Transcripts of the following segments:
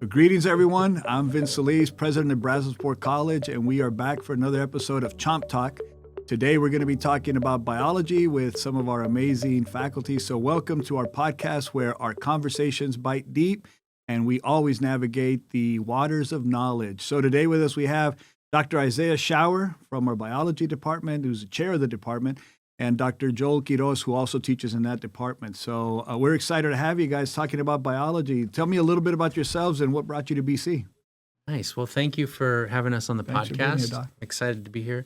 Greetings, everyone. I'm Vincent Solis, president of Brazosport College, and we are back for another episode of Chomp Talk. Today, we're going to be talking about biology with some of our amazing faculty. So welcome to our podcast where our conversations bite deep and we always navigate the waters of knowledge. So today with us, we have Dr. Isaiah Schauer from our biology department, who's the chair of the department, and Dr. Joel Quiros, who also teaches in that department. So we're excited to have you guys talking about biology. Tell me a little bit about yourselves and what brought you to BC. Nice. Well, thank you for having us on the Thanks for being here, podcast. Doc. Excited to be here.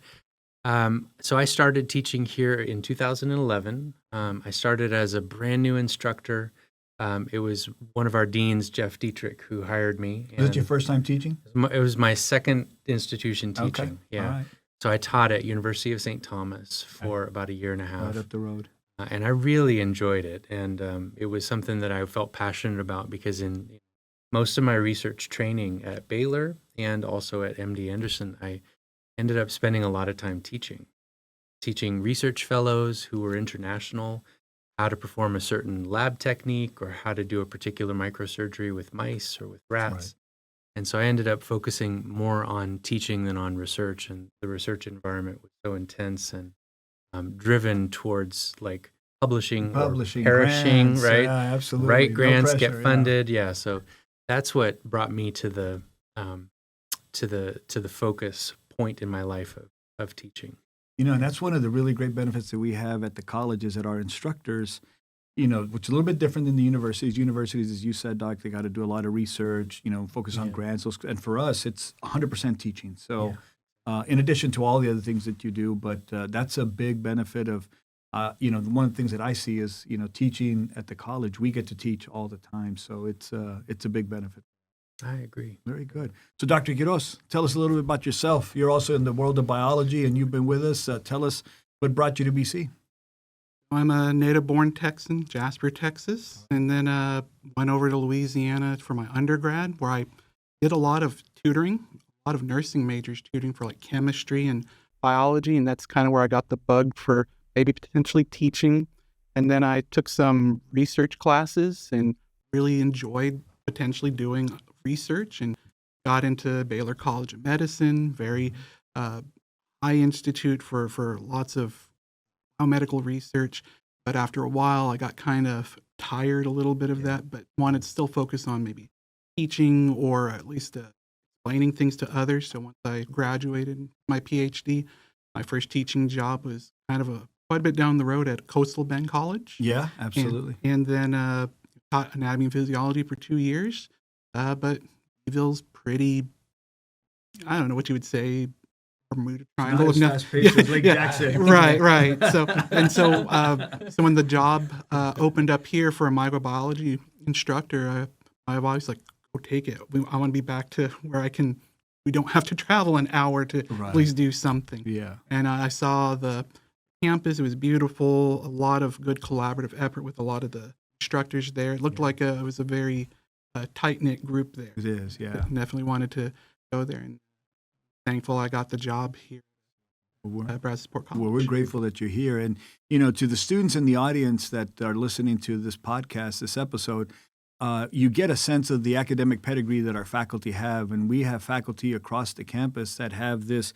So I started teaching here in 2011. I started as a brand new instructor. It was one of our deans, Jeff Dietrich, who hired me. Was it your first time teaching? It was my second institution teaching. Okay. Yeah. All right. So I taught at University of St. Thomas for about a year and a half. Right up the road. And I really enjoyed it. And it was something that I felt passionate about because in most of my research training at Baylor and also at MD Anderson, I ended up spending a lot of time teaching research fellows who were international how to perform a certain lab technique or how to do a particular microsurgery with mice or with rats. Right. And so I ended up focusing more on teaching than on research, and the research environment was so intense and driven towards like publishing or perishing, grants, right? Yeah, absolutely. Write No grants, pressure, get funded, yeah. So that's what brought me to the focus point in my life of teaching. You know, and that's one of the really great benefits that we have at the college is that our instructors, you know, which is a little bit different than the universities. Universities, as you said, Doc, they got to do a lot of research, you know, focus on grants. And for us, it's 100% teaching. So in addition to all the other things that you do, but that's a big benefit of, you know, one of the things that I see is, you know, teaching at the college, we get to teach all the time. So it's a big benefit. I agree. Very good. So, Dr. Quiros, tell us a little bit about yourself. You're also in the world of biology, and you've been with us. Tell us what brought you to BC. I'm a native-born Texan, Jasper, Texas, and then went over to Louisiana for my undergrad, where I did a lot of tutoring, a lot of nursing majors tutoring for like chemistry and biology, and that's kind of where I got the bug for maybe potentially teaching. And then I took some research classes and really enjoyed potentially doing research and got into Baylor College of Medicine, very high institute for lots of biomedical research. But after a while, I got kind of tired a little bit of that, but wanted to still focus on maybe teaching or at least explaining things to others. So once I graduated my PhD, my first teaching job was kind of quite a bit down the road at Coastal Bend College. Yeah, absolutely. And then taught anatomy and physiology for 2 years. But Louisville's pretty, I don't know what you would say, Bermuda Triangle. Not as fast-paced as Lake Jackson. Right. So when the job opened up here for a microbiology instructor, I've always like, go take it. I want to be back to where we don't have to travel an hour to at least do something. Yeah. And I saw the campus. It was beautiful, a lot of good collaborative effort with a lot of the instructors there. It looked like it was a very tight-knit group there. It is, yeah. Definitely wanted to go there, and thankful I got the job here at Brazosport College. Well, we're grateful that you're here. And, you know, to the students in the audience that are listening to this podcast, this episode, you get a sense of the academic pedigree that our faculty have. And we have faculty across the campus that have this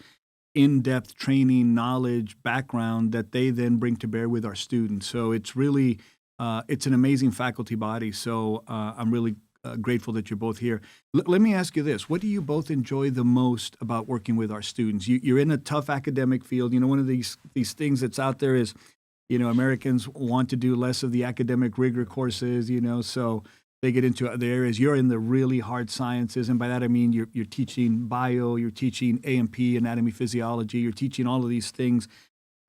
in-depth training, knowledge, background that they then bring to bear with our students. So it's really, it's an amazing faculty body. So I'm really grateful that you're both here. Let me ask you this. What do you both enjoy the most about working with our students? You're in a tough academic field. You know, one of these things that's out there is, you know, Americans want to do less of the academic rigor courses, you know, so they get into other areas. You're in the really hard sciences, and by that I mean you're teaching bio, you're teaching A&P, anatomy, physiology, you're teaching all of these things.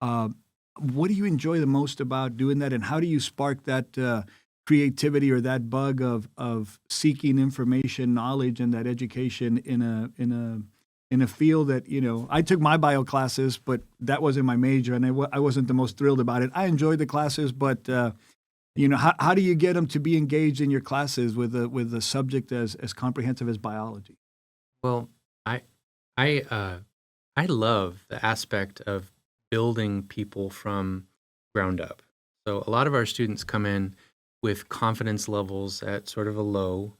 What do you enjoy the most about doing that, and how do you spark that creativity or that bug of seeking information, knowledge, and that education in a field that, you know, I took my bio classes, but that wasn't my major, and I wasn't the most thrilled about it. I enjoyed the classes, but you know, how do you get them to be engaged in your classes with a subject as comprehensive as biology? Well, I love the aspect of building people from ground up. So a lot of our students come in with confidence levels at sort of a low,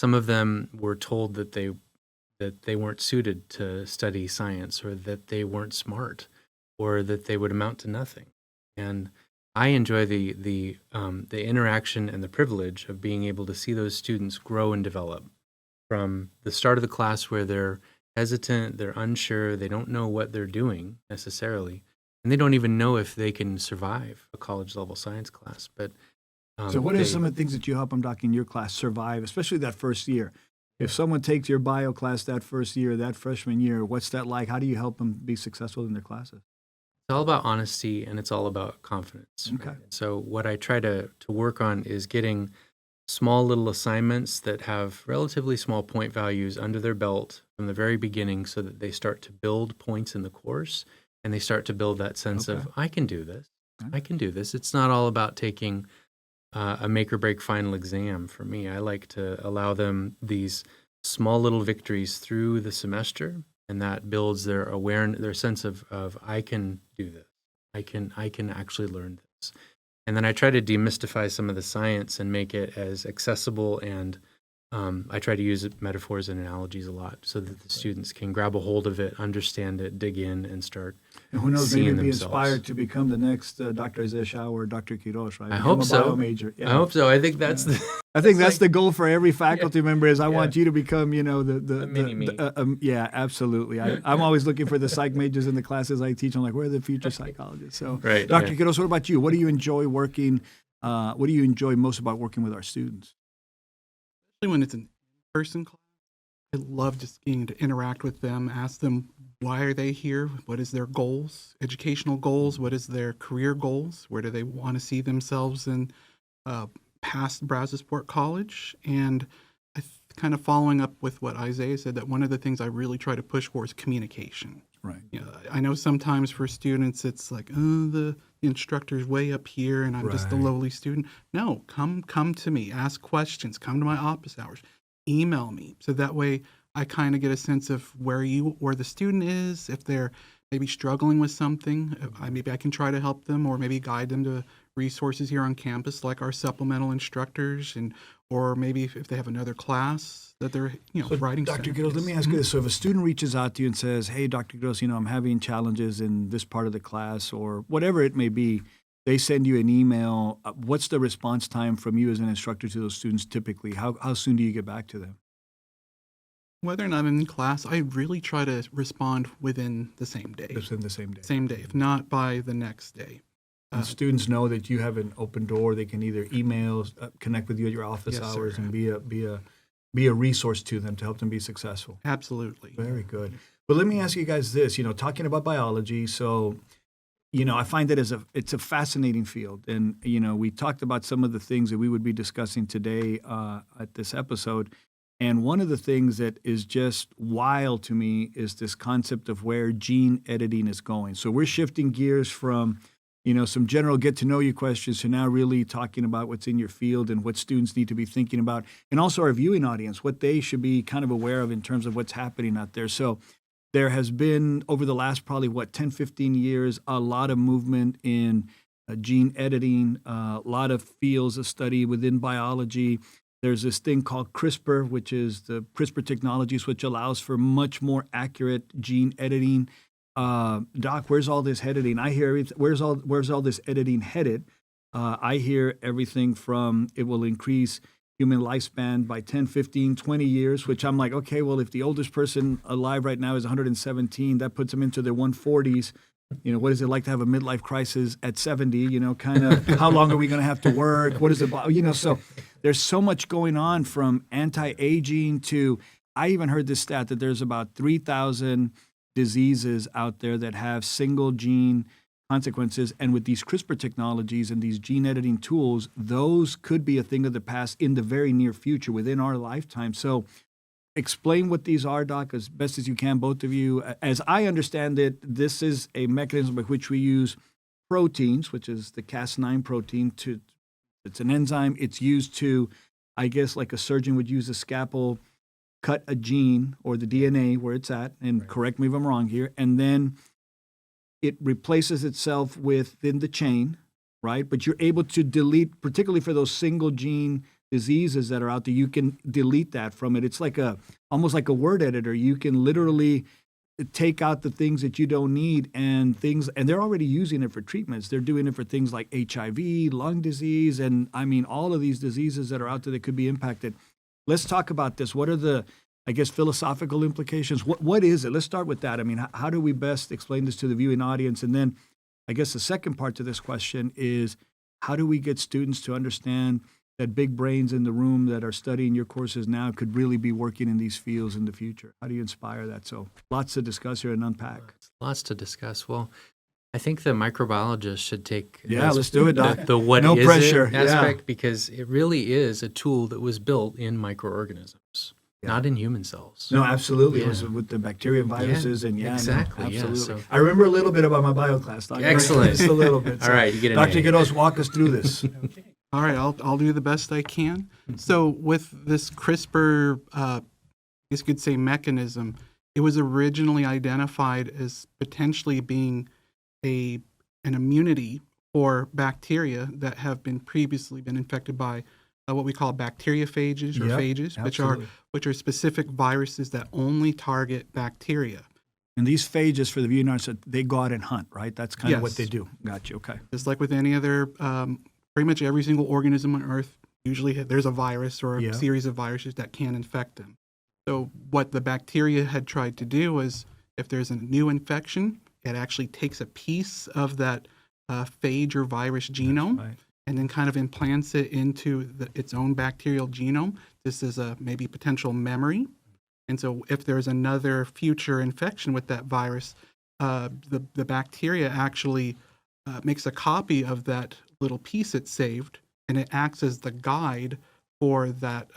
some of them were told that they weren't suited to study science, or that they weren't smart, or that they would amount to nothing. And I enjoy the interaction and the privilege of being able to see those students grow and develop from the start of the class, where they're hesitant, they're unsure, they don't know what they're doing necessarily, and they don't even know if they can survive a college level science class. But so what are some of the things that you help them, Doc, in your class survive, especially that first year? If someone takes your bio class that first year, that freshman year, what's that like? How do you help them be successful in their classes? It's all about honesty, and it's all about confidence. Okay. Right? So what I try to work on is getting small little assignments that have relatively small point values under their belt from the very beginning, so that they start to build points in the course, and they start to build that sense of, I can do this. I can do this. It's not all about taking a make or break final exam for me. I like to allow them these small little victories through the semester, and that builds their awareness, their sense of I can do this. I can actually learn this. And then I try to demystify some of the science and make it as accessible, and I try to use metaphors and analogies a lot, so that the students can grab a hold of it, understand it, dig in, and start And who knows, seeing maybe be themselves. inspired to become the next Dr. Isaiah Schauer or Dr. Quiros, right? I Become hope a so. bio major. Yeah. I hope so. I think that's I think that's like- the goal for every faculty member is I Yeah. want you to become, the mini-me. yeah, absolutely. I'm always looking for the psych majors in the classes I teach. I'm like, where are the future psychologists? So, Right, Dr. yeah. Quiros, what about you? What do you enjoy working? What do you enjoy most about working with our students? Especially when it's an in-person class, I love just getting to interact with them, ask them why are they here, what is their goals, educational goals, what is their career goals, where do they want to see themselves in past Brazosport College. And kind of following up with what Isaiah said, that one of the things I really try to push for is communication. Right. I know sometimes for students it's like, oh, the instructor's way up here and I'm just a Right. lowly student. No, come to me, ask questions, come to my office hours, email me. So that way I kind of get a sense of where the student is, if they're maybe struggling with something. Maybe I can try to help them, or maybe guide them to resources here on campus like our supplemental instructors, or maybe if they have another class that they're writing. Dr. center. Quiros, let me ask you this. So if a student reaches out to you and says, hey, Dr. Quiros, I'm having challenges in this part of the class, or whatever it may be, they send you an email. What's the response time from you as an instructor to those students typically? How soon do you get back to them? Whether or not I'm in class, I really try to respond within the same day. Within the same day. Same day, if not by the next day. And students know that you have an open door. They can either email, connect with you at your office Yes, sir. hours, and be a resource to them to help them be successful. Absolutely. Very good. But let me ask you guys this. Talking about biology, so I find that it's a fascinating field, and we talked about some of the things that we would be discussing today at this episode. And one of the things that is just wild to me is this concept of where gene editing is going. So we're shifting gears from some general get-to-know-you questions to now really talking about what's in your field and what students need to be thinking about, and also our viewing audience, what they should be kind of aware of in terms of what's happening out there. So there has been, over the last probably, 10, 15 years, a lot of movement in gene editing, a lot of fields of study within biology. There's this thing called CRISPR, which is the CRISPR technologies, which allows for much more accurate gene editing. Doc, where's all this editing? I hear where's all this editing headed? I hear everything from it will increase human lifespan by 10, 15, 20 years, which I'm like, okay, well, if the oldest person alive right now is 117, that puts them into their 140s. What is it like to have a midlife crisis at 70? Kind of how long are we going to have to work? What is it? So there's so much going on, from anti-aging to, I even heard this stat that there's about 3,000 diseases out there that have single gene consequences. And with these CRISPR technologies and these gene editing tools, those could be a thing of the past in the very near future within our lifetime. So explain what these are, Doc, as best as you can, both of you. As I understand it, this is a mechanism by which we use proteins, which is the Cas9 protein. It's an enzyme. It's used to, I guess, like a surgeon would use a scalpel, cut a gene or the DNA where it's at, and correct me if I'm wrong here, and then it replaces itself within the chain, right? But you're able to delete, particularly for those single gene diseases that are out there, you can delete that from it. It's like almost like a word editor. You can literally take out the things that you don't need and they're already using it for treatments. They're doing it for things like HIV, lung disease, and I mean, all of these diseases that are out there that could be impacted. Let's talk about this. What are the, I guess, philosophical implications? What is it? Let's start with that. I mean, how do we best explain this to the viewing audience? And then I guess the second part to this question is, how do we get students to understand that big brains in the room that are studying your courses now could really be working in these fields in the future? How do you inspire that? So lots to discuss here and unpack. Lots to discuss. Well, I think the microbiologist should take let's do it, Doc. the what no is pressure. it aspect, because it really is a tool that was built in microorganisms, not in human cells. No, absolutely. It was with the bacteria and viruses and exactly. absolutely. So, I remember a little bit about my bio class, Doc. Excellent. Just a little bit. All right, you get an Dr. A. Quiros, walk us through this. All right, I'll do the best I can. So with this CRISPR, I guess you could say mechanism, it was originally identified as potentially being an immunity for bacteria that have previously been infected by what we call bacteriophages or phages, which are specific viruses that only target bacteria. And these phages, for the viewing audience, they go out and hunt, right? That's kind of what they do. Gotcha. Okay. Just like with any other, pretty much every single organism on Earth, usually there's a virus or a series of viruses that can infect them. So what the bacteria had tried to do was, if there's a new infection, it actually takes a piece of that phage or virus genome and then kind of implants it into its own bacterial genome. This is a maybe potential memory. And so if there's another future infection with that virus, the bacteria actually makes a copy of that little piece it saved, and it acts as the guide for that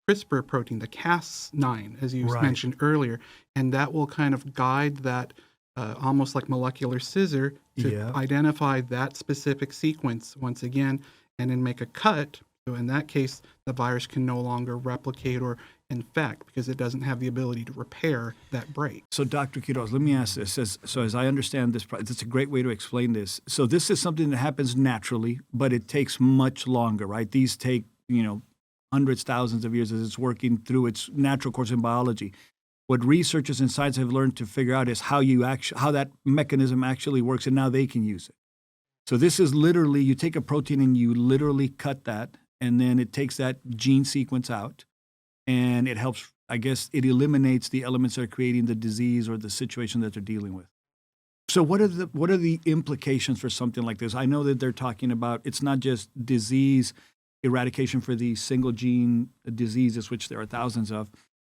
CRISPR protein, the Cas9, as you mentioned earlier. And that will kind of guide that almost like molecular scissor to identify that specific sequence once again, and then make a cut. So in that case, the virus can no longer replicate or infect because it doesn't have the ability to repair that break. So Dr. Quiros, let me ask this. As I understand this, it's a great way to explain this. So this is something that happens naturally, but it takes much longer, right? These take, hundreds, thousands of years as it's working through its natural course in biology. What researchers and science have learned to figure out is how that mechanism actually works, and now they can use it. So this is literally, you take a protein and you literally cut that, and then it takes that gene sequence out, and it helps, I guess, it eliminates the elements that are creating the disease or the situation that they're dealing with. So what are the implications for something like this? I know that they're talking about, it's not just disease eradication for these single gene diseases, which there are thousands of,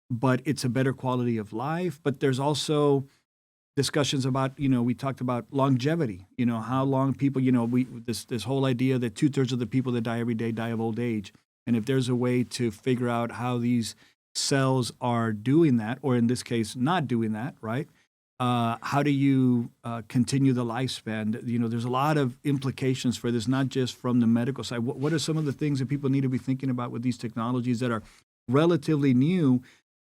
but it's a better quality of life. But there's also discussions about, we talked about longevity, how long people, this whole idea that 2/3 of the people that die every day die of old age. And if there's a way to figure out how these cells are doing that, or in this case, not doing that, right? How do you continue the lifespan? There's a lot of implications for this, not just from the medical side. What are some of the things that people need to be thinking about with these technologies that are relatively new,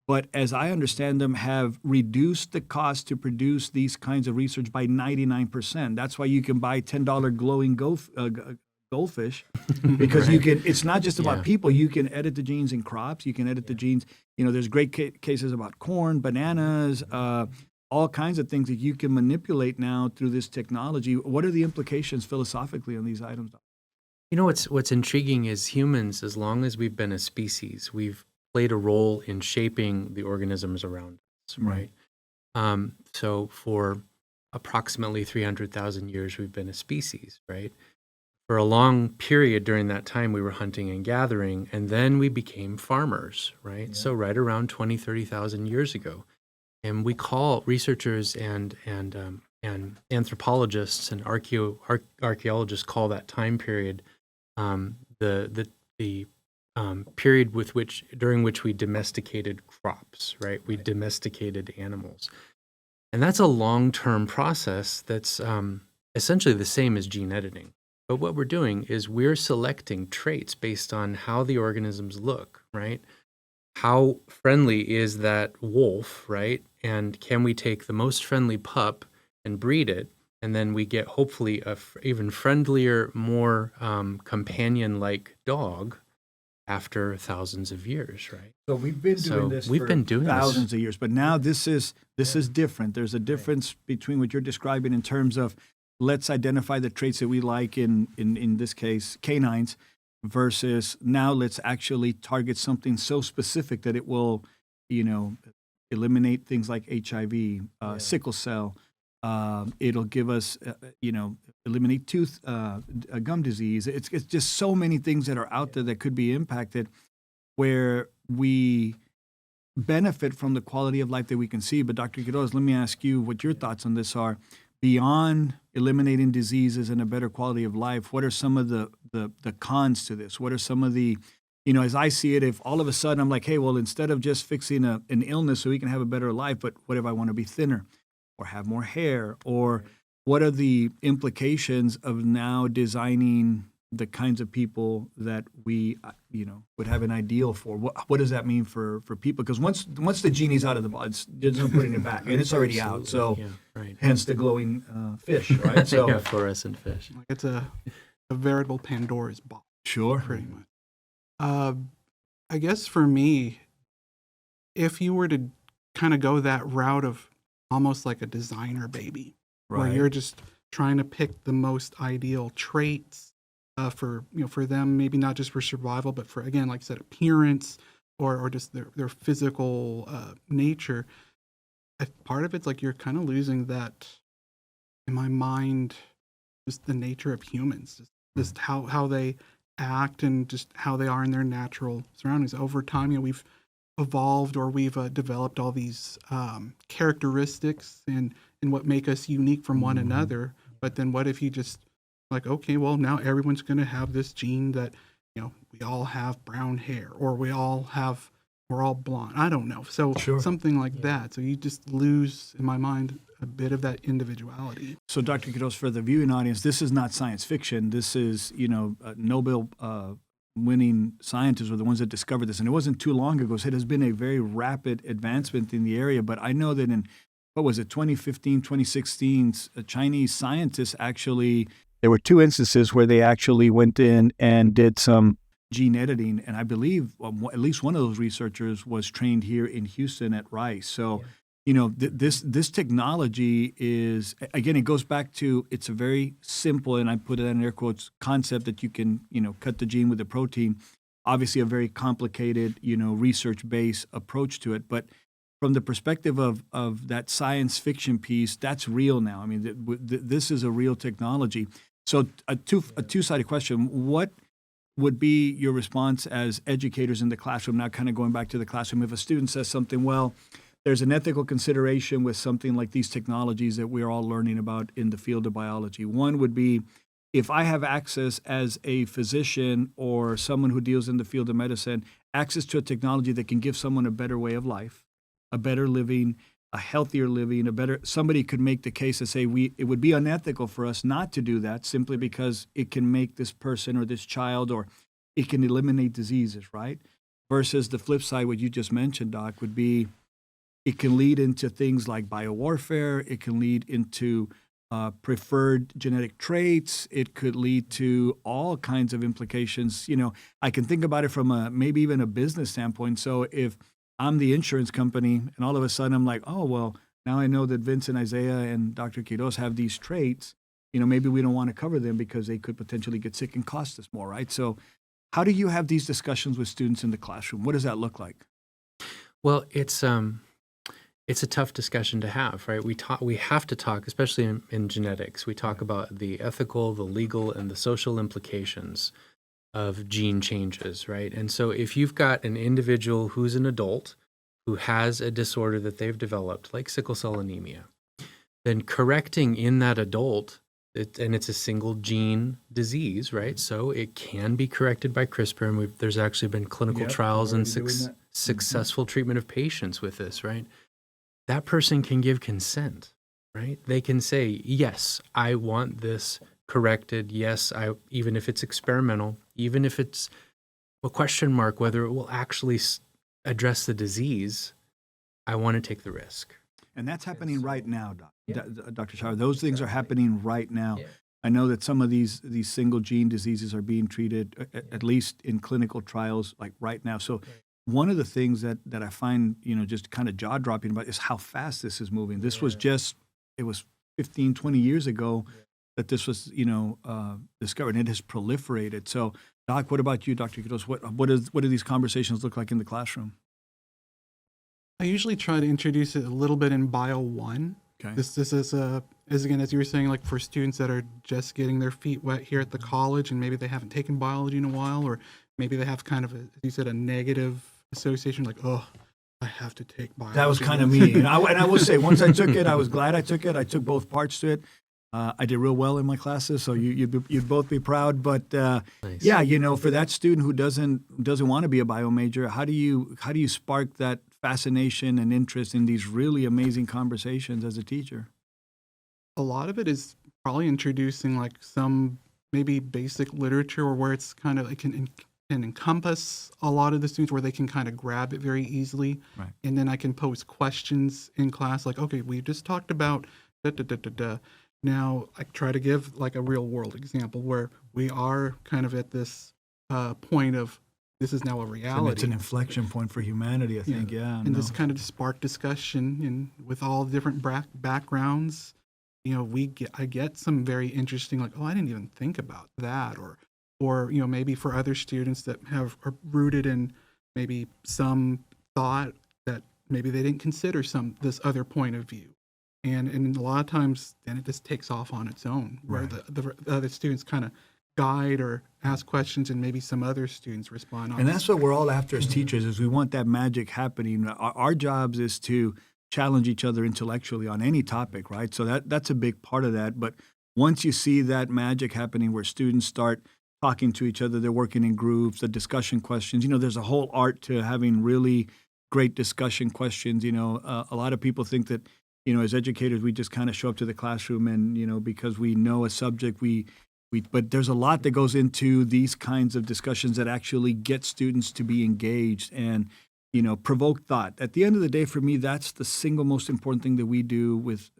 but as I understand them, have reduced the cost to produce these kinds of research by 99%. That's why you can buy $10 glowing goldfish, because you can. It's not just about people. You can edit the genes in crops. You can edit the genes. There's great cases about corn, bananas, all kinds of things that you can manipulate now through this technology. What are the implications philosophically on these items? What's intriguing is humans, as long as we've been a species, we've played a role in shaping the organisms around us, right? So for approximately 300,000 years, we've been a species, right? For a long period during that time, we were hunting and gathering, and then we became farmers, right? So right around 20, 30,000 years ago. And we call researchers and anthropologists and archaeologists call that time period the period during which we domesticated crops, right? We domesticated animals. And that's a long-term process that's essentially the same as gene editing. But what we're doing is we're selecting traits based on how the organisms look, right? How friendly is that wolf, right? And can we take the most friendly pup and breed it? And then we get hopefully a even friendlier, more companion-like dog after thousands of years, right? So we've been doing this we've for been doing thousands this. of years, but now this is different. There's a difference between what you're describing in terms of let's identify the traits that we like in this case canines versus now let's actually target something so specific that it will, eliminate things like HIV, sickle cell. It'll give us, eliminate tooth gum disease. It's just so many things that are out there that could be impacted where we benefit from the quality of life that we can see. But Dr. Quiros, let me ask you what your thoughts on this are. Beyond eliminating diseases and a better quality of life, what are some of the cons to this? What are some of the, as I see it, if all of a sudden I'm like, hey, well, instead of just fixing an illness so we can have a better life, but what if I want to be thinner or have more hair? Or what are the implications of now designing the kinds of people that we, would have an ideal for? What does that mean for people? Because once the genie's out of the bottle, there's no putting it back, and it's already out. So, hence the glowing fish, right? So, yeah, fluorescent fish. It's a veritable Pandora's box. Sure. Pretty much. I guess for me, if you were to kind of go that route of almost like a designer baby, where you're just trying to pick the most ideal traits for them, maybe not just for survival, but for, again, like I said, appearance or just their physical nature. Part of it's like you're kind of losing that, in my mind, just the nature of humans, just how they act and just how they are in their natural surroundings. Over time, we've evolved or we've developed all these characteristics and what make us unique from one another. But then what if you just like, okay, well, now everyone's going to have this gene that, we all have brown hair or we're all blonde. I don't know. So something like that. So you just lose, in my mind, a bit of that individuality. So Dr. Quiros, for the viewing audience, this is not science fiction. This is, Nobel winning scientists were the ones that discovered this. And it wasn't too long ago. So it has been a very rapid advancement in the area. But I know that in, 2015, 2016, Chinese scientists actually, there were two instances where they actually went in and did some gene editing. And I believe at least one of those researchers was trained here in Houston at Rice. So, this technology is, again, it goes back to, it's a very simple, and I put it in air quotes, concept that you can, cut the gene with the protein. Obviously a very complicated, research-based approach to it. But from the perspective of that science fiction piece, that's real now. I mean, this is a real technology. So a two-sided question. What would be your response as educators in the classroom? Now kind of going back to the classroom, if a student says something, well, there's an ethical consideration with something like these technologies that we're all learning about in the field of biology. One would be, if I have access as a physician or someone who deals in the field of medicine, access to a technology that can give someone a better way of life, a better living, a healthier living, somebody could make the case to say it would be unethical for us not to do that simply because it can make this person or this child, or it can eliminate diseases, right? Versus the flip side, what you just mentioned, Doc, would be it can lead into things like biowarfare. It can lead into preferred genetic traits. It could lead to all kinds of implications. I can think about it from maybe even a business standpoint. So if I'm the insurance company and all of a sudden I'm like, oh, well, now I know that Vincent, Isaiah, and Dr. Quiros have these traits, maybe we don't want to cover them because they could potentially get sick and cost us more, right? So how do you have these discussions with students in the classroom? What does that look like? Well, it's a tough discussion to have, right? We have to talk, especially in genetics. We talk about the ethical, the legal, and the social implications of gene changes, right? And so if you've got an individual who's an adult who has a disorder that they've developed, like sickle cell anemia, then correcting in that adult, and it's a single gene disease, right? So it can be corrected by CRISPR, and there's actually been clinical trials and successful treatment of patients with this, right? That person can give consent, right? They can say, yes, I want this corrected. Yes, even if it's experimental, even if it's a question mark whether it will actually address the disease, I want to take the risk. And that's happening right now, Dr. Schauer. Those things are happening right now. I know that some of these single gene diseases are being treated, at least in clinical trials, like right now. So one of the things that I find, just kind of jaw dropping about is how fast this is moving. This was it was 15, 20 years ago that this was, discovered, and it has proliferated. So, Doc, what about you, Dr. Quiros? What do these conversations look like in the classroom? I usually try to introduce it a little bit in Bio 1. Okay. This is again, as you were saying, like for students that are just getting their feet wet here at the college, and maybe they haven't taken biology in a while, or maybe they have kind of, as you said, a negative association, like, oh, I have to take biology. That was kind of me. And I will say, once I took it, I was glad I took it. I took both parts to it. I did real well in my classes, so you'd both be proud. But Nice. yeah, for that student who doesn't want to be a bio major, how do you spark that fascination and interest in these really amazing conversations as a teacher? A lot of it is probably introducing like some maybe basic literature, or where it's kind of, it can encompass a lot of the students, where they can kind of grab it very easily. Right. And then I can pose questions in class like, okay, we just talked about da da da da da. Now I try to give like a real world example where we are kind of at this point of, this is now a reality. It's an inflection point for humanity, I think. Yeah. And this kind of spark discussion, and with all the different backgrounds, I get some very interesting, like, oh, I didn't even think about that, or maybe for other students that are rooted in maybe some thought that maybe they didn't consider this other point of view. And a lot of times then it just takes off on its own, where Right. the other students kind of guide or ask questions, and maybe some other students respond. And that's what we're all after as teachers, is we want that magic happening. Our jobs is to challenge each other intellectually on any topic, right? So that's a big part of that. But once you see that magic happening where students start talking to each other, they're working in groups, the discussion questions, there's a whole art to having really great discussion questions. A lot of people think that, as educators, we just kind of show up to the classroom and, because we know a subject, but there's a lot that goes into these kinds of discussions that actually get students to be engaged and, provoke thought. At the end of the day, for me, that's the single most important thing that we do with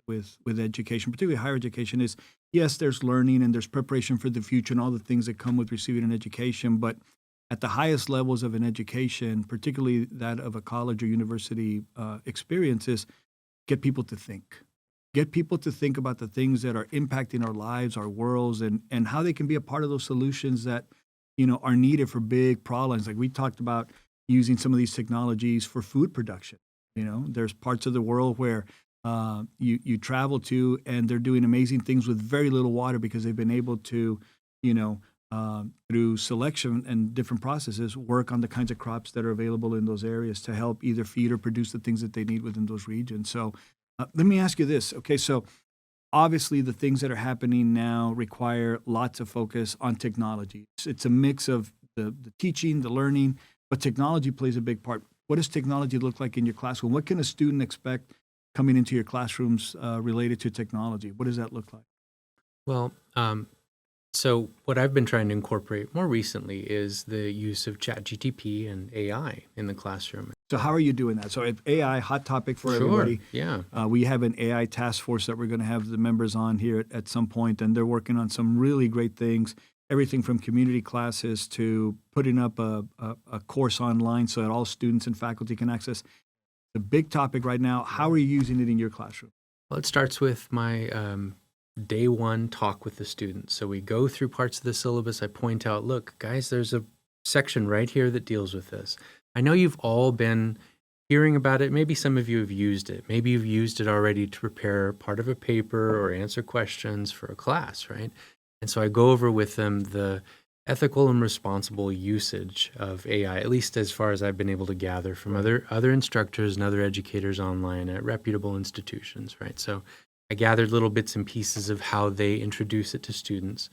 education, particularly higher education, is, yes, there's learning and there's preparation for the future and all the things that come with receiving an education. But at the highest levels of an education, particularly that of a college or university experiences, get people to think. Get people to think about the things that are impacting our lives, our worlds, and how they can be a part of those solutions that, are needed for big problems. Like we talked about using some of these technologies for food production. There's parts of the world where you travel to, and they're doing amazing things with very little water because they've been able to, through selection and different processes, work on the kinds of crops that are available in those areas to help either feed or produce the things that they need within those regions. So let me ask you this. Okay, so obviously the things that are happening now require lots of focus on technology. It's a mix of the teaching, the learning, but technology plays a big part. What does technology look like in your classroom? What can a student expect coming into your classrooms related to technology? What does that look like? Well, so what I've been trying to incorporate more recently is the use of ChatGTP and AI in the classroom. So how are you doing that? So AI, hot topic for everybody. Yeah. We have an AI task force that we're going to have the members on here at some point, and they're working on some really great things. Everything from community classes to putting up a course online so that all students and faculty can access. The big topic right now, how are you using it in your classroom? Well, it starts with my day one talk with the students. So we go through parts of the syllabus. I point out, look, guys, there's a section right here that deals with this. I know you've all been hearing about it. Maybe some of you have used it. Maybe you've used it already to prepare part of a paper or answer questions for a class, right? And so I go over with them the ethical and responsible usage of AI, at least as far as I've been able to gather from other instructors and other educators online at reputable institutions, right? So I gathered little bits and pieces of how they introduce it to students,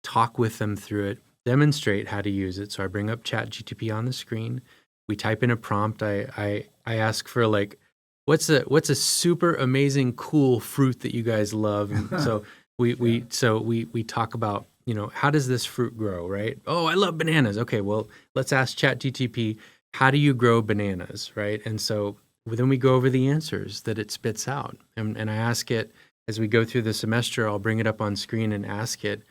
talk with them through it, demonstrate how to use it. So I bring up ChatGTP on the screen. We type in a prompt. I ask for like, what's a super amazing cool fruit that you guys love? And so we talk about, how does this fruit grow, right? Oh, I love bananas. Okay, well, let's ask ChatGTP, how do you grow bananas, right? And so then we go over the answers that it spits out. And I ask it, as we go through the semester, I'll bring it up on screen and ask it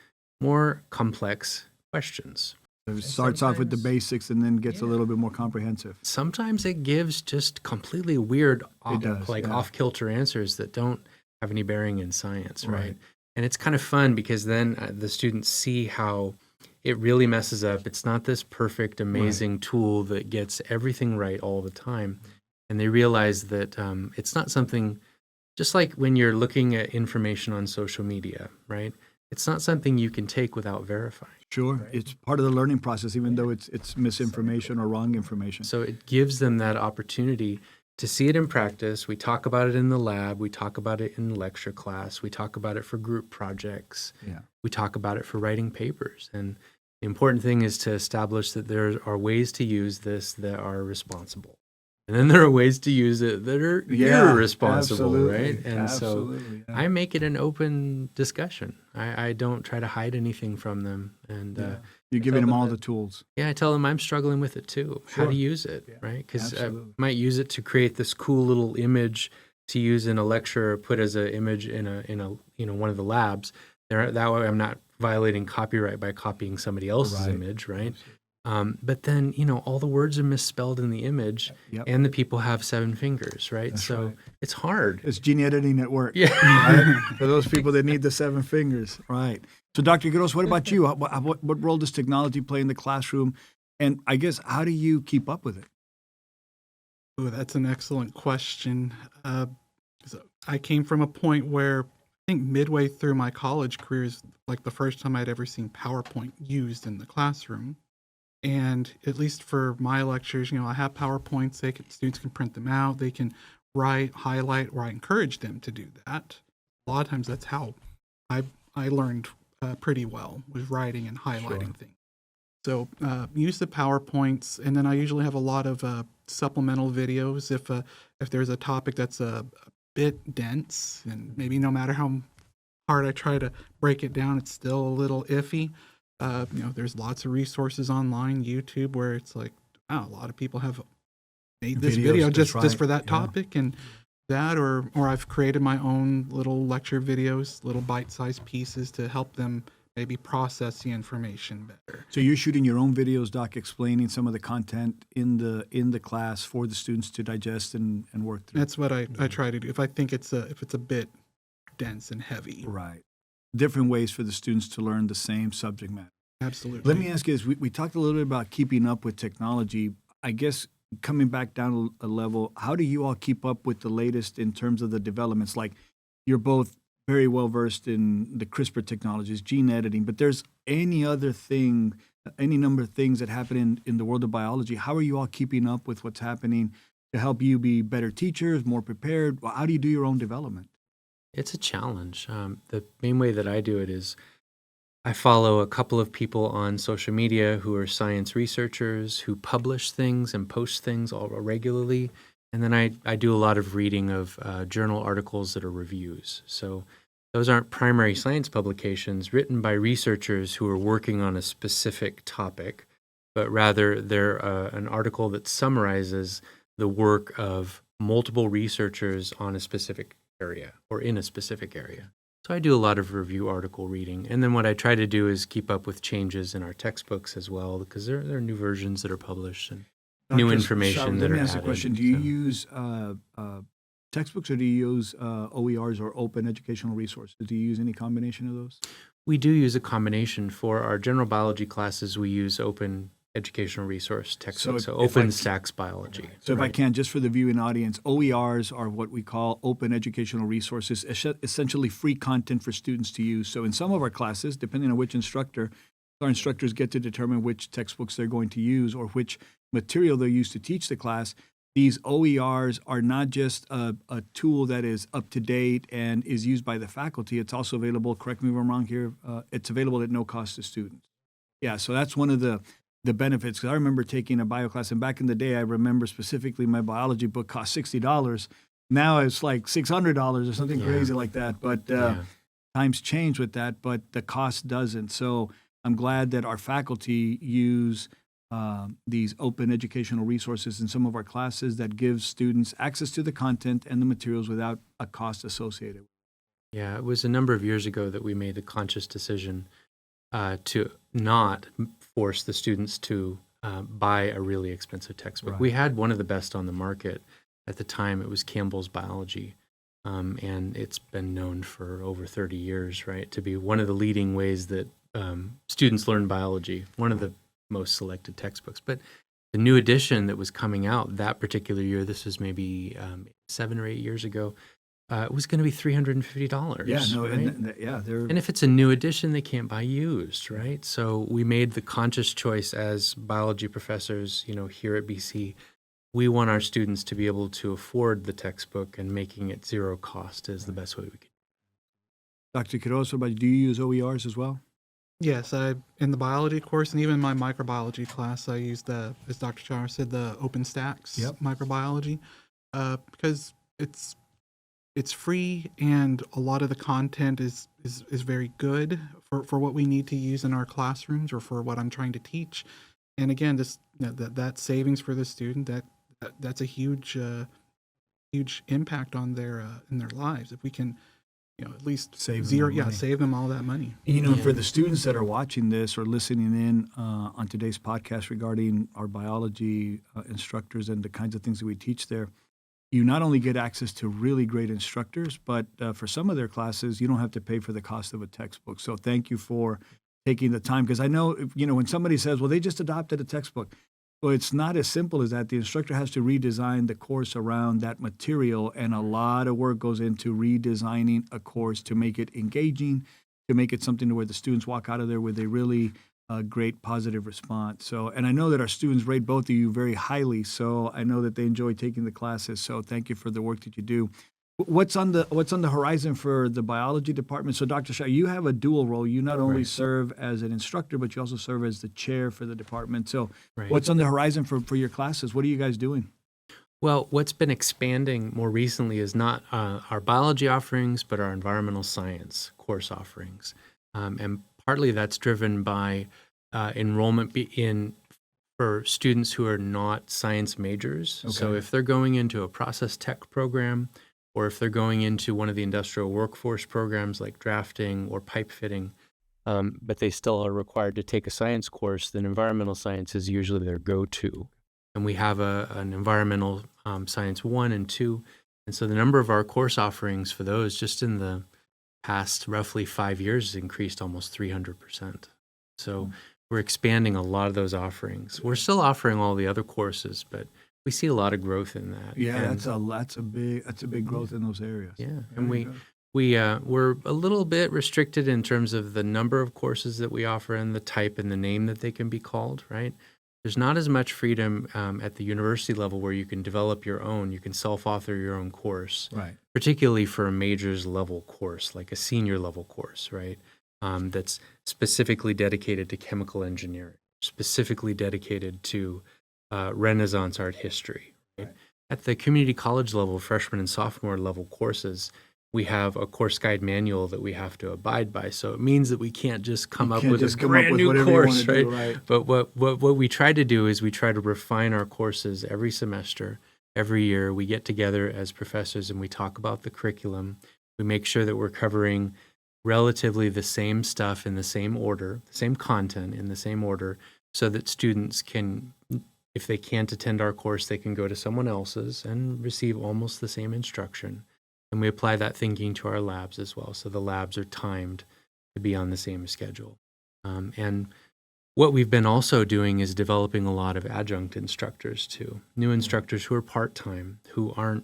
more complex questions. So it starts off with the sometimes- basics and then gets a little bit more comprehensive. Sometimes it gives just completely weird, does, yeah. off-kilter answers that don't have any bearing in science, right? Right. And it's kind of fun because then the students see how it really messes up. It's not this perfect, amazing tool that gets everything right all the time. And they realize that it's not something, just like when you're looking at information on social media, right? It's not something you can take without verifying. Sure. It's part of the learning process, even though it's misinformation or wrong information. So it gives them that opportunity to see it in practice. We talk about it in the lab. We talk about it in lecture class. We talk about it for group projects. Yeah. We talk about it for writing papers. And the important thing is to establish that there are ways to use this that are responsible. And then there are ways to use it that are irresponsible, absolutely. right? And Absolutely, so yeah. I make it an open discussion. I don't try to hide anything from them. And You're giving them all the tools. yeah, I tell them I'm struggling with it too. How Sure. to use it, right? Because I Absolutely. might use it to create this cool little image to use in a lecture or put as an image in a one of the labs. That way, I'm not violating copyright by copying somebody else's Right. image, right? But then all the words are misspelled in the image, Yep. and the people have 7 fingers, right? That's so right. it's hard. It's gene editing at work. Yeah. Right? For those people that need the 7 fingers. Right. So, Dr. Quiros, what about you? What role does technology play in the classroom? And I guess, how do you keep up with it? Oh, that's an excellent question. So I came from a point where I think midway through my college career is like the first time I'd ever seen PowerPoint used in the classroom. And at least for my lectures, I have PowerPoints. Students can print them out. They can write, highlight, or I encourage them to do that. A lot of times that's how I learned pretty well, was writing and highlighting things. So use the PowerPoints, and then I usually have a lot of supplemental videos if there's a topic that's a bit dense, and maybe no matter how hard I try to break it down, it's still a little iffy. There's lots of resources online, YouTube, where it's like, wow, a lot of people have made this Videos, video that's just for right, that topic, and that, or I've created my own little lecture videos, little bite-sized pieces to help them maybe process the information better. So you're shooting your own videos, Doc, explaining some of the content in the class for the students to digest and work through. That's what I try to do. If I think if it's a bit dense and heavy. Right. Different ways for the students to learn the same subject matter. Absolutely. Let me ask you this. We talked a little bit about keeping up with technology. I guess coming back down a level, how do you all keep up with the latest in terms of the developments? Like, you're both very well versed in the CRISPR technologies, gene editing, but there's any number of things that happen in the world of biology. How are you all keeping up with what's happening to help you be better teachers, more prepared? How do you do your own development? It's a challenge. The main way that I do it is I follow a couple of people on social media who are science researchers who publish things and post things all regularly. And then I do a lot of reading of journal articles that are reviews. So those aren't primary science publications written by researchers who are working on a specific topic, but rather they're an article that summarizes the work of multiple researchers on a specific area or in a specific area. So I do a lot of review article reading. And then what I try to do is keep up with changes in our textbooks as well, because there are new versions that are published and new Dr. information Schauer, that let me are ask you a added. question. Do you So use textbooks or do you use OERs or open educational resources? Do you use any combination of those? we do use a combination. For our general biology classes, we use open educational resource textbooks, so if I- OpenStax biology. So if I Right. can, just for the viewing audience, OERs are what we call open educational resources, essentially free content for students to use. So in some of our classes, depending on which instructor, our instructors get to determine which textbooks they're going to use or which material they'll use to teach the class. These OERs are not just a tool that is up to date and is used by the faculty. It's also available, correct me if I'm wrong here, it's available at no cost to students. Yeah, so that's one of the benefits. Because I remember taking a bio class, and back in the day, I remember specifically my biology book cost $60. Now it's like $600 or something Yeah. crazy like that. But Yeah. times change with that, but the cost doesn't. So I'm glad that our faculty use these open educational resources in some of our classes that gives students access to the content and the materials without a cost associated. Yeah, it was a number of years ago that we made the conscious decision to not force the students to buy a really expensive textbook. Right. We had one of the best on the market at the time. It was Campbell's Biology, and it's been known for over 30 years, right, to be one of the leading ways that students learn biology, one of the most selected textbooks. But the new edition that was coming out that particular year, this was maybe 7 or 8 years ago, it was going to be $350. Yeah, no, right? they're And if it's a new edition, they can't buy used, right? So we made the conscious choice as biology professors, here at BC. We want our students to be able to afford the textbook, and making it zero cost is the best way we can. Dr. Quiros, do you use OERs as well? Yes, in the biology course and even my microbiology class, I use as Dr. Schauer said, the OpenStax microbiology, because it's free and a lot of the content is very good for what we need to use in our classrooms or for what I'm trying to teach. And again, just that savings for the student, that's a huge impact on their in their lives. If we can, at least Save save them all that money. For the students that are watching this or listening in on today's podcast regarding our biology instructors and the kinds of things that we teach there, you not only get access to really great instructors, but for some of their classes, you don't have to pay for the cost of a textbook. So thank you for taking the time, because I know, when somebody says, well, they just adopted a textbook. Well, it's not as simple as that. The instructor has to redesign the course around that material, and a lot of work goes into redesigning a course to make it engaging, to make it something to where the students walk out of there with a really great positive response. So, and I know that our students rate both of you very highly, so I know that they enjoy taking the classes. So thank you for the work that you do. What's on the horizon for the biology department? So, Dr. Shaw, you have a dual role. You not only serve as an instructor, but you also serve as the chair for the department. So, what's on the horizon for your classes? What are you guys doing? Well, what's been expanding more recently is not our biology offerings, but our environmental science course offerings. And partly that's driven by enrollment for students who are not science majors. Okay. So if they're going into a process tech program, or if they're going into one of the industrial workforce programs like drafting or pipe fitting, but they still are required to take a science course, then environmental science is usually their go-to. And we have an environmental science 1 and 2. And so the number of our course offerings for those just in the past roughly 5 years has increased almost 300%. So we're expanding a lot of those offerings. We're still offering all the other courses, but we see a lot of growth in that. Yeah, that's a big growth in those areas. Yeah, and we're a little bit restricted in terms of the number of courses that we offer and the type and the name that they can be called, right? There's not as much freedom at the university level where you can develop your own, you can self-author your own course, right? Particularly for a majors level course, like a senior level course, right? That's specifically dedicated to chemical engineering, specifically dedicated to Renaissance art history. Right? At the community college level, freshman and sophomore level courses, we have a course guide manual that we have to abide by. So it means that we can't just come up with a brand new course, right? Right? But what we try to do is we try to refine our courses every semester, every year. We get together as professors and we talk about the curriculum. We make sure that we're covering relatively the same stuff in the same order, the same content in the same order, so that students can, if they can't attend our course, they can go to someone else's and receive almost the same instruction. And we apply that thinking to our labs as well. So the labs are timed to be on the same schedule. And what we've been also doing is developing a lot of adjunct instructors too, new instructors who are part-time, who aren't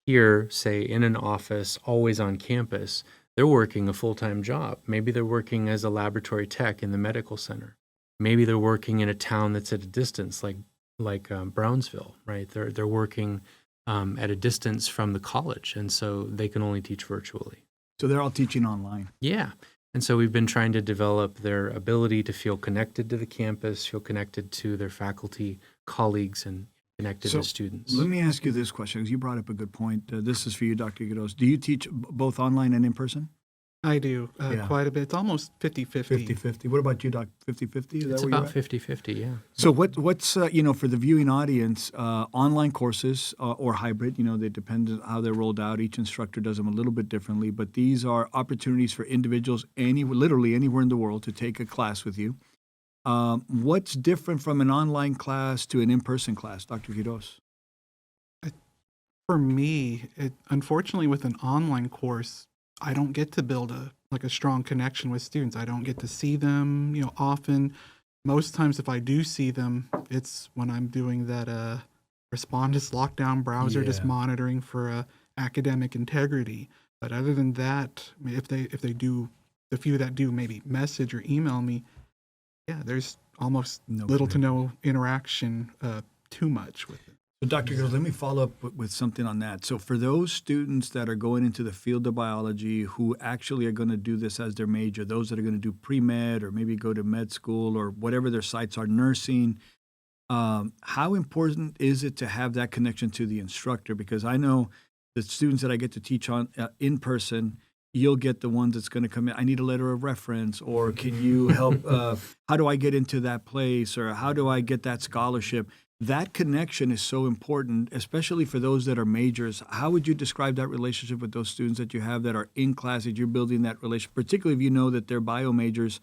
here, say, in an office, always on campus. They're working a full-time job. Maybe they're working as a laboratory tech in the medical center. Maybe they're working in a town that's at a distance, like Brownsville, right? They're working at a distance from the college, and so they can only teach virtually. So they're all teaching online. Yeah. And so we've been trying to develop their ability to feel connected to the campus, feel connected to their faculty, colleagues, and connected to students. Let me ask you this question, because you brought up a good point. This is for you, Dr. Quiros. Do you teach both online and in person? I do Yeah. quite a bit. It's almost 50-50. 50-50. What about you, Doc? 50-50? Is that It's where you're about at? 50-50, yeah. So what's for the viewing audience, online courses or hybrid, they depend on how they're rolled out. Each instructor does them a little bit differently, but these are opportunities for individuals literally anywhere in the world to take a class with you. What's different from an online class to an in-person class, Dr. Quiros? For me, unfortunately, with an online course, I don't get to build a strong connection with students. I don't get to see them, often. Most times, if I do see them, it's when I'm doing that Respondus lockdown browser, just Yeah. monitoring for academic integrity. But other than that, I mean, if they do, the few that do maybe message or email me, yeah, there's almost No little to connection. no interaction, too much with it. So, Dr. Girls, let me follow up with something on that. So, for those students that are going into the field of biology who actually are going to do this as their major, those that are going to do pre-med or maybe go to med school or whatever their sites are, nursing, how important is it to have that connection to the instructor? Because I know the students that I get to teach on in person, you'll get the ones that's going to come in. I need a letter of reference, or can you help? How do I get into that place, or how do I get that scholarship? That connection is so important, especially for those that are majors. How would you describe that relationship with those students that you have that are in class, that you're building that relationship, particularly if you know that they're bio majors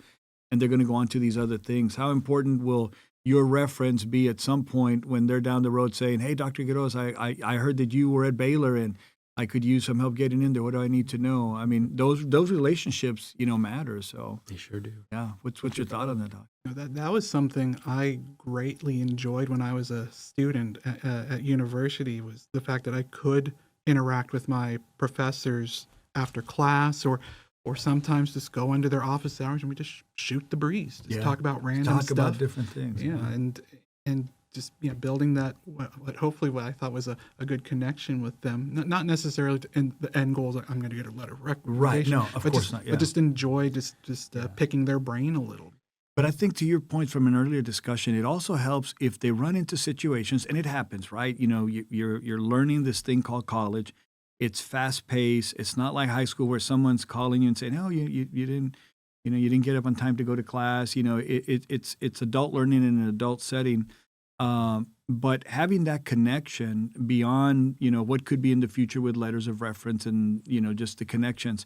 and they're going to go on to these other things? How important will your reference be at some point when they're down the road saying, hey, Dr. Quiros, I heard that you were at Baylor and I could use some help getting in there. What do I need to know? I mean, those relationships, matter. So, They sure do. yeah, what's your thought on that, Doc? That was something I greatly enjoyed when I was a student at university, was the fact that I could interact with my professors after class, or sometimes just go into their office hours and we just shoot the breeze, just Yeah. talk about random Talk stuff. about different things. Yeah, and just building that what I thought was a good connection with them. Not necessarily in the end goals. I'm going to get a letter of recommendation. Right. No, of but course just, not. Yeah. But just enjoy picking their brain a little. But I think to your point from an earlier discussion, it also helps if they run into situations, and it happens, right? You're learning this thing called college. It's fast paced. It's not like high school where someone's calling you and saying, "Oh, you didn't, you didn't get up on time to go to class." It's adult learning in an adult setting. But having that connection beyond, what could be in the future with letters of reference and, just the connections.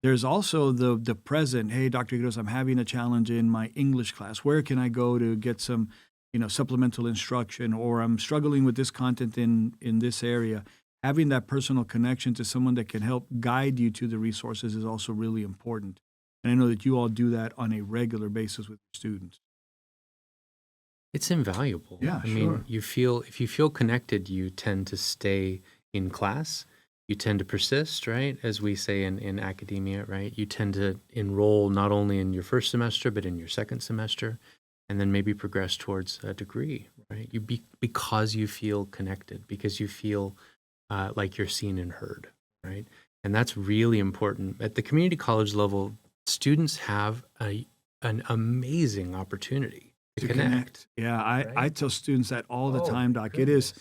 There's also the present. Hey, Dr. Quiros, I'm having a challenge in my English class. Where can I go to get some, supplemental instruction? Or I'm struggling with this content in this area. Having that personal connection to someone that can help guide you to the resources is also really important. And I know that you all do that on a regular basis with students. It's invaluable. Yeah, I sure. mean, if you feel connected, you tend to stay in class. You tend to persist, right? As we say in academia, right? You tend to enroll not only in your first semester, but in your second semester, and then maybe progress towards a degree, right? Because you feel connected, because you feel like you're seen and heard, right? And that's really important. At the community college level, students have an amazing opportunity to connect. Yeah, I right? tell students that all the Oh, time, my Doc. goodness.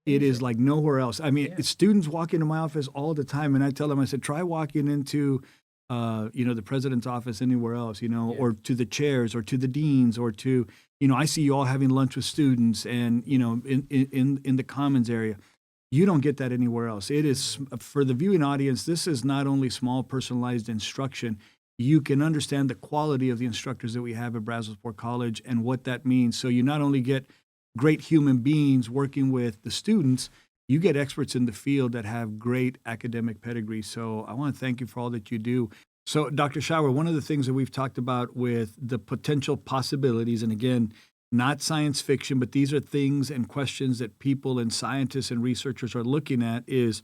It is like nowhere else. I mean, Yeah. students walk into my office all the time, and I tell them, I said, try walking into, the president's office anywhere else, Yeah. or to the chairs, or to the deans, or to, I see you all having lunch with students, and in the commons area. You don't get that anywhere else. It is for the viewing audience. This is not only small personalized instruction. You can understand the quality of the instructors that we have at Brazosport College and what that means. So you not only get great human beings working with the students, you get experts in the field that have great academic pedigree. So I want to thank you for all that you do. So, Dr. Schauer, one of the things that we've talked about with the potential possibilities, and again, not science fiction, but these are things and questions that people and scientists and researchers are looking at, is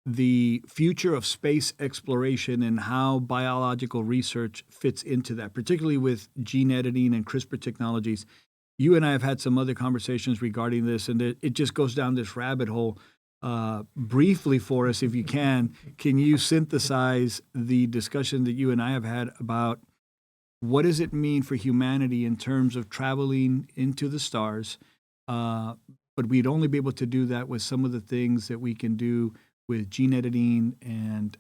the future of space exploration and how biological research fits into that, particularly with gene editing and CRISPR technologies. You and I have had some other conversations regarding this, and it just goes down this rabbit hole. Briefly for us, if you can you synthesize the discussion that you and I have had about what does it mean for humanity in terms of traveling into the stars? But we'd only be able to do that with some of the things that we can do with gene editing and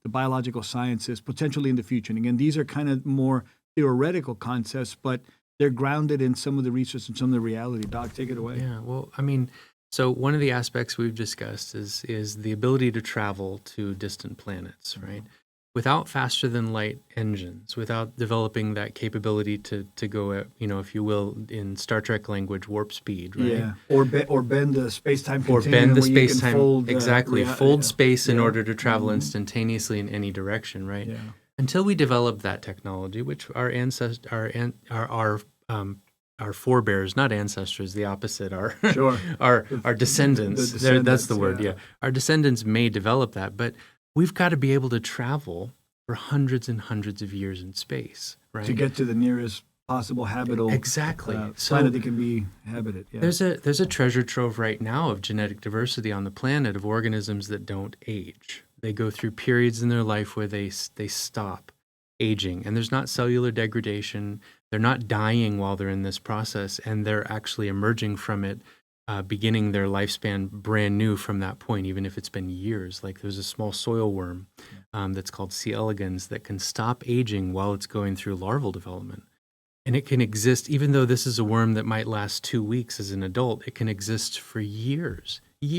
the biological sciences potentially in the future. And again, these are kind of more theoretical concepts, but they're grounded in some of the research and some of the reality. Doc, take it away. Yeah, well, I mean, so one of the aspects we've discussed is the ability to travel to distant planets, right? Without faster than light engines, without developing that capability to go at, if you will, in Star Trek language, warp speed, right? Yeah, or bend the space-time Or continuum bend the where you can space-time, fold, exactly, fold space in yeah. order to travel instantaneously in any direction, right? Yeah. Until we develop that technology, which our forebears, not ancestors, the opposite, Sure. our descendants. The descendants, That's the word, yeah. Our descendants may develop that, but we've got to be able to travel for hundreds and hundreds of years in space, right? To get to the nearest possible habitable planet that can be habited. Yeah. There's a treasure trove right now of genetic diversity on the planet of organisms that don't age. They go through periods in their life where they stop aging, and there's not cellular degradation. They're not dying while they're in this process, and they're actually emerging from it, beginning their lifespan brand new from that point, even if it's been years. Like there's a small soil worm that's called C. elegans that can stop aging while it's going through larval development. And it can exist, even though this is a worm that might last 2 weeks as an adult, it can exist for years and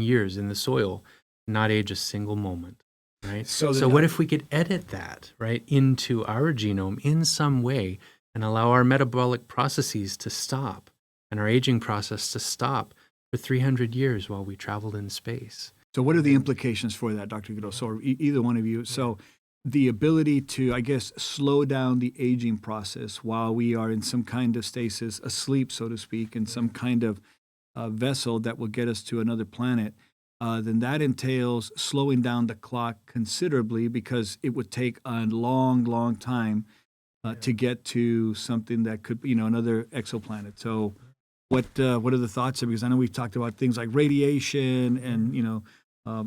years in the soil, not age a single moment, right? So what if we could edit that, right, into our genome in some way and allow our metabolic processes to stop and our aging process to stop for 300 years while we traveled in space? So what are the implications for that, Dr. Quiros, or either one of you? So the ability to, I guess, slow down the aging process while we are in some kind of stasis, asleep, so to speak, in some kind of vessel that will get us to another planet, then that entails slowing down the clock considerably because it would take a long, long time to get to something that could, another exoplanet. So what are the thoughts of? Because I know we've talked about things like radiation and,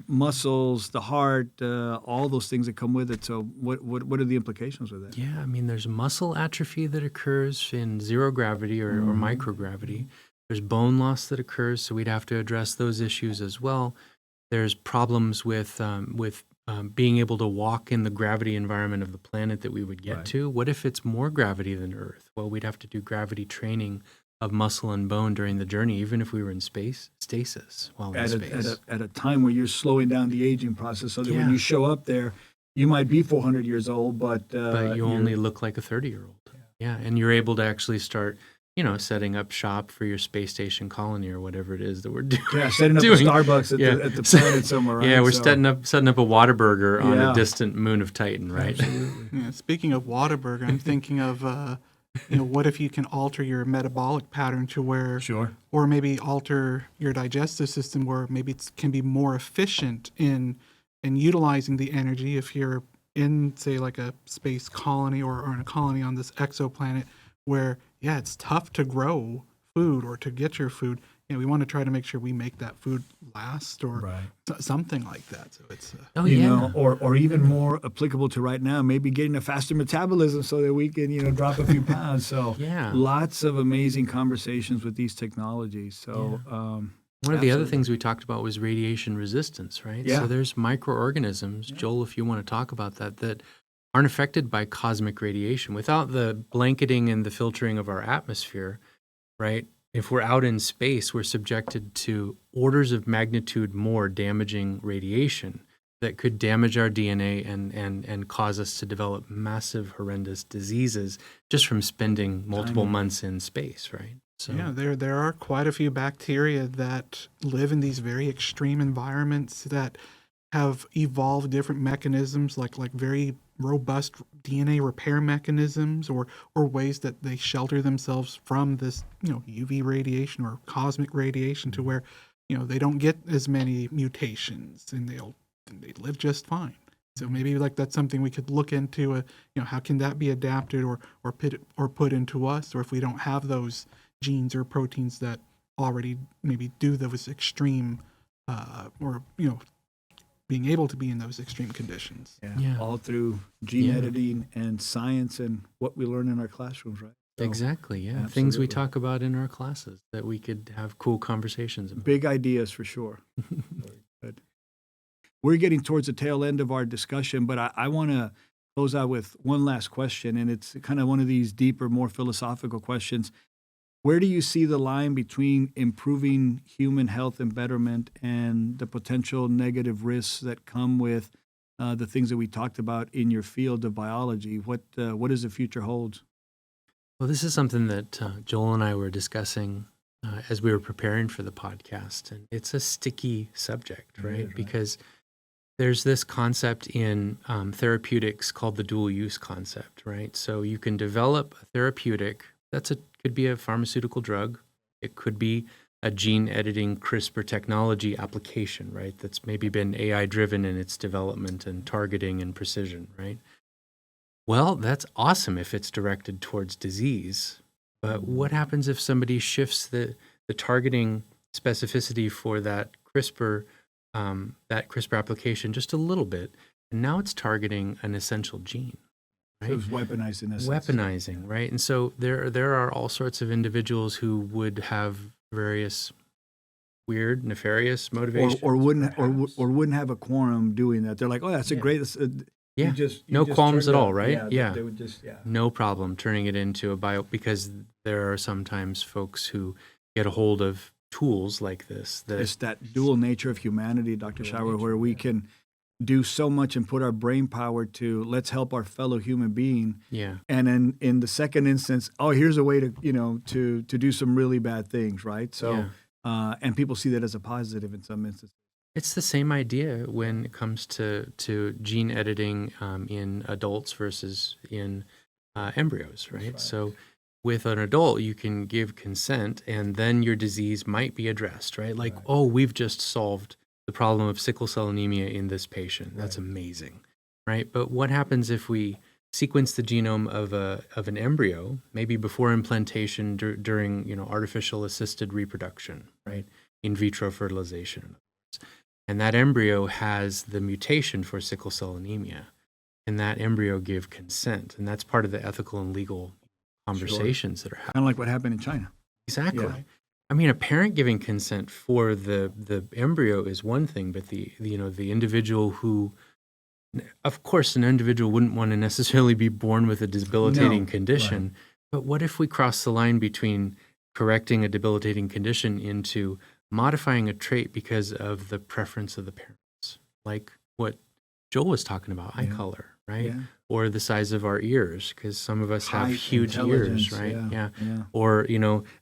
muscles, the heart, all those things that come with it. So what are the implications with that? Yeah, I mean, there's muscle atrophy that occurs in zero gravity or microgravity. There's bone loss that occurs, so we'd have to address those issues as well. There's problems with being able to walk in the gravity environment of the planet that we would get to. What if it's more gravity than Earth? Well, we'd have to do gravity training of muscle and bone during the journey, even if we were in stasis while in space. At a time where you're slowing down the aging process so that when you show up there, you might be 400 years old, but you only look like a 30-year-old. Yeah, and you're able to actually start, setting up shop for your space station colony or whatever it is that we're doing. Yeah, setting up a Starbucks at the planet somewhere, right? Yeah, we're setting up a Whataburger on a distant moon of Titan, right? Yeah, speaking of Whataburger, I'm thinking of, what if you can alter your metabolic pattern to where, or maybe alter your digestive system where maybe it can be more efficient in utilizing the energy if you're in, say, like a space colony or in a colony on this exoplanet where, it's tough to grow food or to get your food. We want to try to make sure we make that food last or something like that. So it's or even more applicable to right now, maybe getting a faster metabolism so that we can drop a few pounds. So lots of amazing conversations with these technologies. So one of the other things we talked about was radiation resistance, right? Yeah. So there's microorganisms, Joel, if you want to talk about that aren't affected by cosmic radiation. Without the blanketing and the filtering of our atmosphere, right? If we're out in space, we're subjected to orders of magnitude more damaging radiation that could damage our DNA and cause us to develop massive, horrendous diseases just from spending multiple months in space, right? So there are quite a few bacteria that live in these very extreme environments that have evolved different mechanisms like very robust DNA repair mechanisms or ways that they shelter themselves from this UV radiation or cosmic radiation to where they don't get as many mutations and they live just fine. So maybe that's something we could look into. How can that be adapted or put into us, or if we don't have those genes or proteins that already maybe do those extreme or being able to be in those extreme conditions. All through gene editing and science and what we learn in our classrooms, right? So, exactly, things we talk about in our classes that we could have cool conversations about. Big ideas for sure. Good. we're getting towards the tail end of our discussion, but I want to close out with one last question, and it's kind of one of these deeper, more philosophical questions. Where do you see the line between improving human health and betterment and the potential negative risks that come with the things that we talked about in your field of biology? What does the future hold? Well, this is something that Joel and I were discussing as we were preparing for the podcast, and it's a sticky subject, right? Because there's this concept in therapeutics called the dual use concept, right? So you can develop a therapeutic could be a pharmaceutical drug. It could be a gene editing CRISPR technology application, right? That's maybe been AI driven in its development and targeting and precision, right? Well, that's awesome if it's directed towards disease. But what happens if somebody shifts the targeting specificity for that CRISPR application just a little bit, and now it's targeting an essential gene? Right? So it's weaponized in essence. Weaponizing, right? And so there are all sorts of individuals who would have various weird, nefarious motivations, or wouldn't have a quorum doing that. They're like, oh, that's a great. Yeah, you no just qualms at turned all, out- right? Yeah, they would just no problem turning it into a bio, because there are sometimes folks who get a hold of tools like this. It's that dual nature of humanity, Dr. Schauer, where we can do so much and put our brain power to let's help our fellow human being. Yeah. And then in the second instance, oh, here's a way to to do some really bad things, right? So and people see that as a positive in some instances. It's the same idea when it comes to gene editing in adults versus in embryos, right? So with an adult, you can give consent and then your disease might be addressed, right? Like, oh, we've just solved the problem of sickle cell anemia in this patient. That's amazing, right? But what happens if we sequence the genome of an embryo, maybe before implantation during artificial assisted reproduction, right? In vitro fertilization. And that embryo has the mutation for sickle cell anemia. And that embryo give consent. And that's part of the ethical and legal conversations that are happening. Kind of like what happened in China. Exactly. Yeah. I mean, a parent giving consent for the embryo is one thing, but the individual who, of course, an individual wouldn't want to necessarily be born with a debilitating condition. Right. But what if we cross the line between correcting a debilitating condition into modifying a trait because of the preference of the parents, like what Joel was talking about, eye color, right? Yeah. Or the size of our ears, because some of us have Height, huge ears, right? Yeah. Or,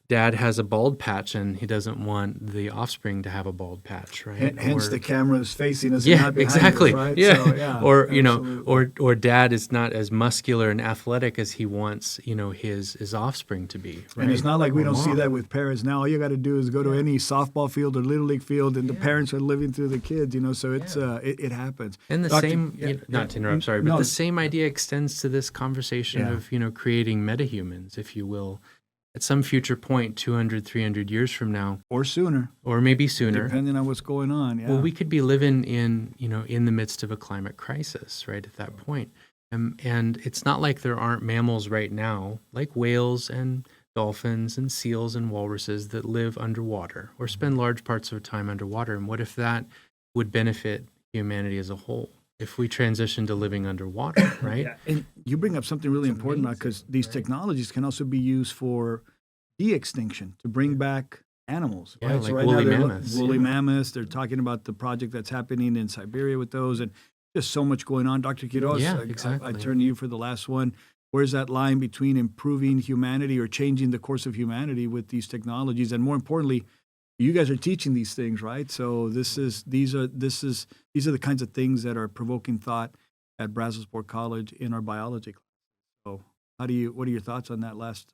dad has a bald patch and he doesn't want the offspring to have a bald patch, right? Hence the camera is facing us. Yeah, and not behind exactly. Us, right? Yeah. So, or or dad is not as muscular and athletic as he wants, his offspring to be. Right? And it's not like we don't see that with parents now. All you got to do is go to any softball field or little league field, and the parents are living through the kids. So it's it happens. And the same, not to interrupt, sorry, but No. the same idea extends to this conversation of creating metahumans, if you will. At some future point, 200, 300 years from now, Or sooner, or maybe sooner, depending on what's going on. Yeah. well, we could be living in the midst of a climate crisis, right, at that point. And it's not like there aren't mammals right now, like whales and dolphins and seals and walruses that live underwater or spend large parts of their time underwater. And what if that would benefit humanity as a whole? If we transition to living underwater, right? And you bring up something really important now, because these technologies can also be used for de-extinction, to bring back animals. Yeah, right? like So right woolly now mammoths. Woolly mammoths. They're talking about the project that's happening in Siberia with those, and just so much going on. Dr. Quiros, Yeah, I exactly. turn to you for the last one. Where's that line between improving humanity or changing the course of humanity with these technologies, and more importantly, you guys are teaching these things, right? So these are the kinds of things that are provoking thought at Brazosport College in our biology class. So what are your thoughts on that last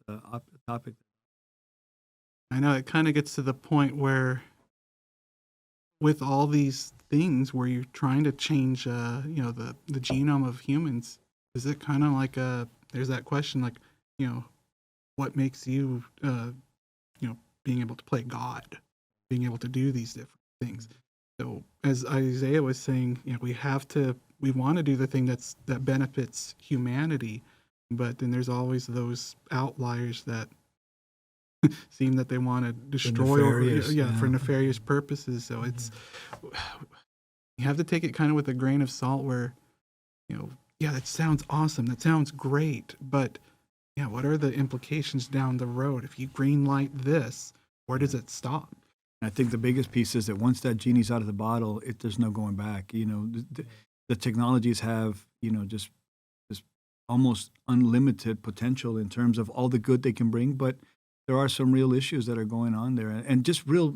topic? I know it kind of gets to the point where, with all these things where you're trying to change, the genome of humans, is it kind of like there's that question, like, what makes you, being able to play God, being able to do these different things. So as Isaiah was saying, we want to do the thing that benefits humanity, but then there's always those outliers that seem that they want to destroy for nefarious purposes. So You have to take it kind of with a grain of salt where, yeah, that sounds awesome. That sounds great. But yeah, what are the implications down the road? If you green light this, where does it stop? I think the biggest piece is that once that genie's out of the bottle, there's no going back. The technologies have, just almost unlimited potential in terms of all the good they can bring, but there are some real issues that are going on there, and just real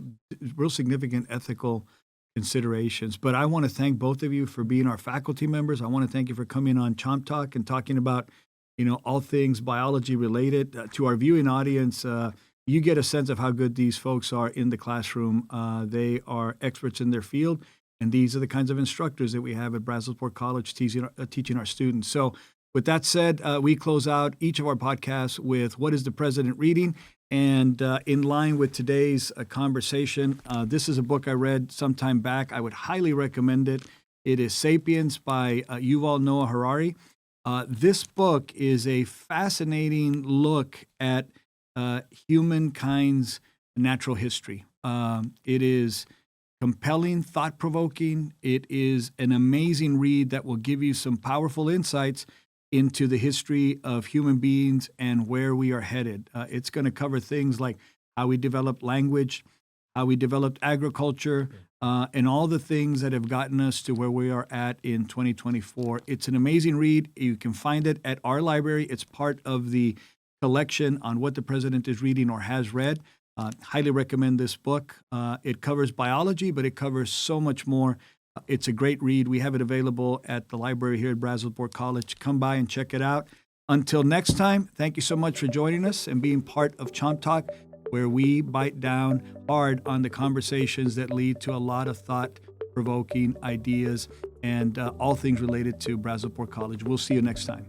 significant ethical considerations. But I want to thank both of you for being our faculty members. I want to thank you for coming on Chomp Talk and talking about, all things biology related. To our viewing audience, you get a sense of how good these folks are in the classroom. They are experts in their field, and these are the kinds of instructors that we have at Brazosport College teaching our students. So with that said, we close out each of our podcasts with What is the President Reading? And in line with today's conversation, this is a book I read some time back. I would highly recommend it. It is Sapiens by Yuval Noah Harari. This book is a fascinating look at humankind's natural history. It is compelling, thought-provoking. It is an amazing read that will give you some powerful insights into the history of human beings and where we are headed. It's going to cover things like how we developed language, how we developed agriculture, and all the things that have gotten us to where we are at in 2024. It's an amazing read. You can find it at our library. It's part of the collection on what the president is reading or has read. Highly recommend this book. It covers biology, but it covers so much more. It's a great read. We have it available at the library here at Brazosport College. Come by and check it out. Until next time, thank you so much for joining us and being part of Chomp Talk, where we bite down hard on the conversations that lead to a lot of thought-provoking ideas and all things related to Brazosport College. We'll see you next time.